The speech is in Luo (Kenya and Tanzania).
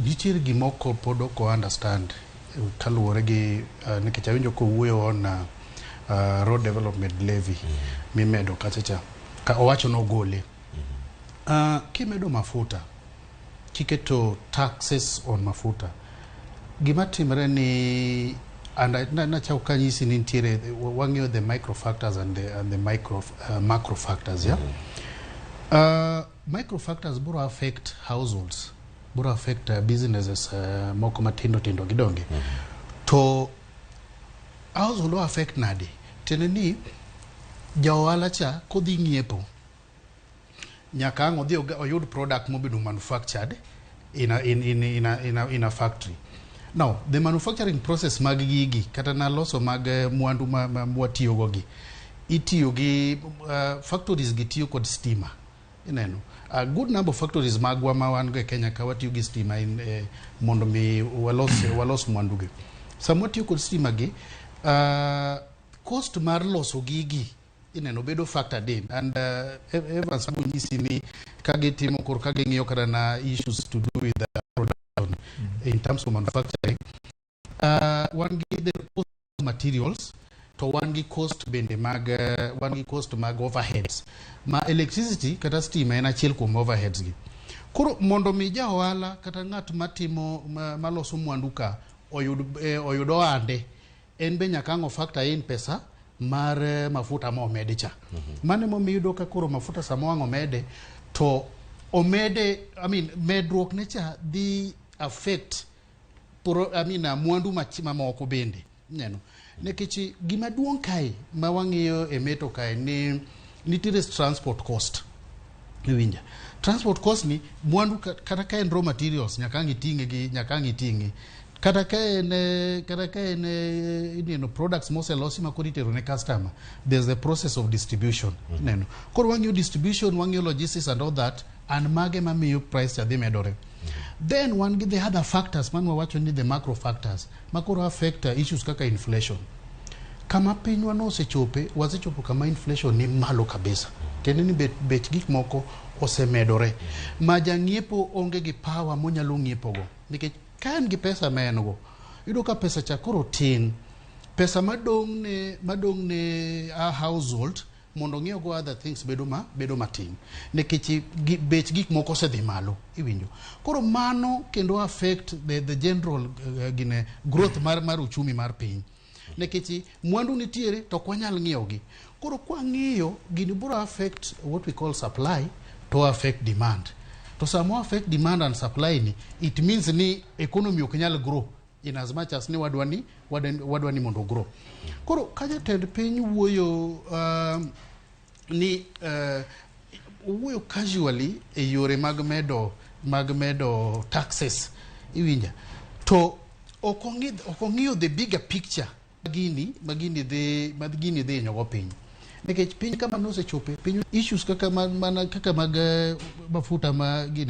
Nitiere gimoko pod ok understand kaluwore gi nikech awinjo kowuoyo on road development levy mimedo kachacha ka owacho nogole. Kimedo mafuta kiketo taxes on mafuta gima timre ni na chau kanyisi ni nitiere wang'eyo the micro factors and the macro factors, yeah. Micro factors buru affect households, buru affect businesses moko matindo gidonge. To household will affect nadi. Teneni jaohala cha kodhi ng'iepo nyaka ang' odhi oyud product mobedo manufactured in a factory. Now, the manufacturing process mag gigi kata na loso mag mwandu mwatiyo gogi itiyo gi factories gitiyo kod stima. Ineno a good number of factories magwa mawan go Kenya ka watiyo gi stima in mondo mi walos mwandu gi. Samo tiyo kod stima gi cost mar loso gigi ineno bedo factored in, and Evans nyisi ni kage timo kor kage ng'iyo kada na issues to do with the production in terms of manufacturing. One gi the cost of materials to one gi cost bende mag overheads ma electricity kata stima en achiel kuom overheads gi. Koro mondo mi ja ohala kata ng'at matimo maloso mwandu ka oyud ohande en be nyaka ng'o factor in pesa mar mafuta mo omede cha. Mane mo miyudo ka koro mafuta samo ang' omede to omede, medruok ne cha di affect mwandu mamoko bende. Neno nekichi gima duong' kai ma wang'iyo emeto kai ni nitiere transport cost. Iwinja transport cost ni mwandu kata ka en raw materials nyaka ng'iting'e kata ka en products moselosi ma koro itero ne customer. There's the process of distribution. Neno koro wang'iyo distribution, wang'iyo logistics and all that, and mage mamiyo price cha dhi medore. Then one get the other factors man wawacho ni the macro factors makoro affect issues kaka inflation. Kama pinywa no wasechopo kama inflation ni malo kabisa. Kendo ni bech gik moko osemedore. Ma jang'iepo onge gi power monyalo ng'iepo go. Nikech kan gi pesa mengo yudo ka pesa cha koro tin, pesa madong ne a household mondo ng'iew go other things bedo matin nikech bech gik moko osedhi malo. Iwinjo koro mano kendo affect the general growth mar uchumi mar piny nikech mwandu nitiere to kwanyal ng'iew gi. Koro kwa ng'iyo gini biro affect what we call supply to affect demand. To samo affect demand and supply ni it means ni economy ok nyal grow in as much as ni wadwani mondo grow. Koro kaja tend piny wuoyo wuoyo casually e yore mag medo taxes. Iwinja to okong'iyo the bigger picture magini dhi nyogo piny. Nikech piny kama nosechope piny issues kaka mag mafuta ma gini